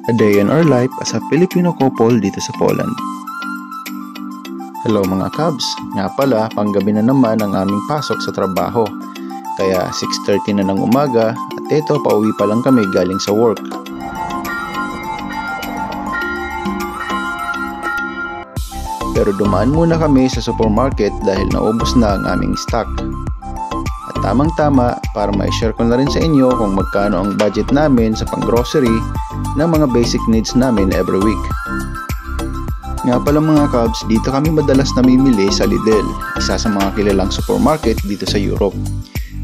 A day in our life as a Filipino couple dito sa Poland. Hello mga Cubs, nga pala panggabi na naman ang aming pasok sa trabaho. Kaya 6:30 na ng umaga at eto pauwi pa lang kami galing sa work. Pero dumaan muna kami sa supermarket dahil naubos na ang aming stock. At tamang-tama para ma-share ko na rin sa inyo kung magkano ang budget namin sa pang-grocery ng mga basic needs namin every week. Nga pala mga Cubs, dito kami madalas namimili sa Lidl, isa sa mga kilalang supermarket dito sa Europe.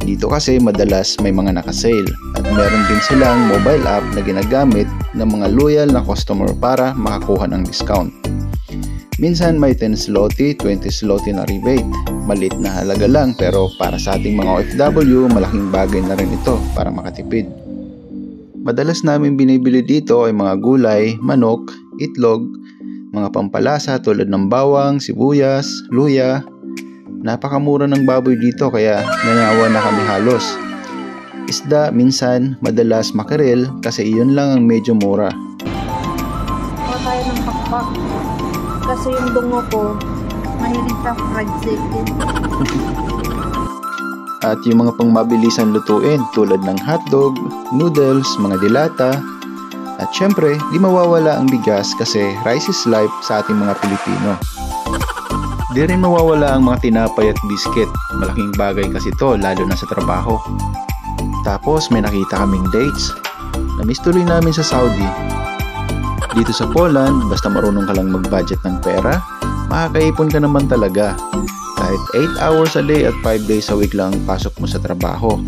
Dito kasi madalas may mga nakasale at meron din silang mobile app na ginagamit ng mga loyal na customer para makakuha ng discount. Minsan may 10 zloty, 20 zloty na rebate. Maliit na halaga lang pero para sa ating mga OFW, malaking bagay na rin ito para makatipid. Madalas namin binibili dito ay mga gulay, manok, itlog, mga pampalasa tulad ng bawang, sibuyas, luya. Napakamura ng baboy dito kaya nanyawa na kami halos. Isda minsan, madalas makarel kasi iyon lang ang medyo mura. Kuha tayo ng pakpak kasi yung dungo ko mahilig sa fried chicken. At yung mga pangmabilisan lutuin tulad ng hotdog, noodles, mga dilata. At syempre, di mawawala ang bigas kasi rice is life sa ating mga Pilipino. Di rin mawawala ang mga tinapay at biscuit. Malaking bagay kasi to lalo na sa trabaho. Tapos may nakita kaming dates. Namiss tuloy namin sa Saudi. Dito sa Poland, basta marunong ka lang mag-budget ng pera, makakaipon ka naman talaga. Kahit 8 hours a day at 5 days a week lang pasok mo sa trabaho.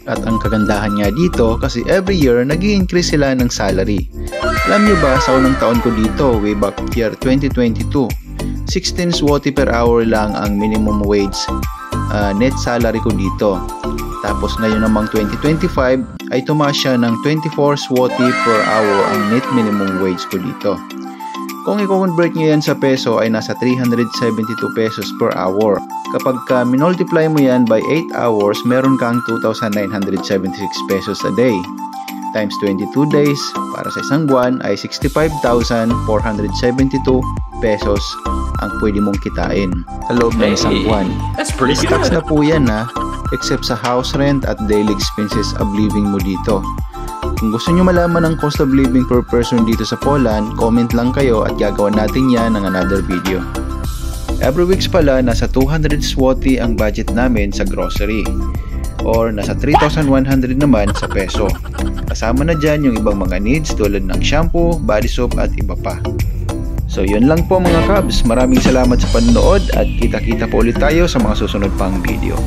At ang kagandahan nga dito kasi every year nag-i-increase sila ng salary. Alam nyo ba sa unang taon ko dito way back year 2022, 16 zloty per hour lang ang minimum wage net salary ko dito. Tapos ngayon namang 2025 ay tumaas siya ng 24 zloty per hour ang net minimum wage ko dito. Kung i-convert nyo yan sa peso ay nasa 372 pesos per hour. Kapag minultiply mo yan by 8 hours, meron kang 2,976 pesos a day. Times 22 days, para sa isang buwan ay 65,472 pesos ang pwede mong kitain sa loob ng isang buwan. That's pretty good. Tax na po yan except sa house rent at daily expenses of living mo dito. Kung gusto nyo malaman ang cost of living per person dito sa Poland, comment lang kayo at gagawa natin yan ng another video. Every weeks pala, nasa 200 zloty ang budget namin sa grocery or nasa 3,100 naman sa peso. Kasama na dyan yung ibang mga needs tulad ng shampoo, body soap at iba pa. So yun lang po mga Cubs, maraming salamat sa panonood at kita-kita po ulit tayo sa mga susunod pang video.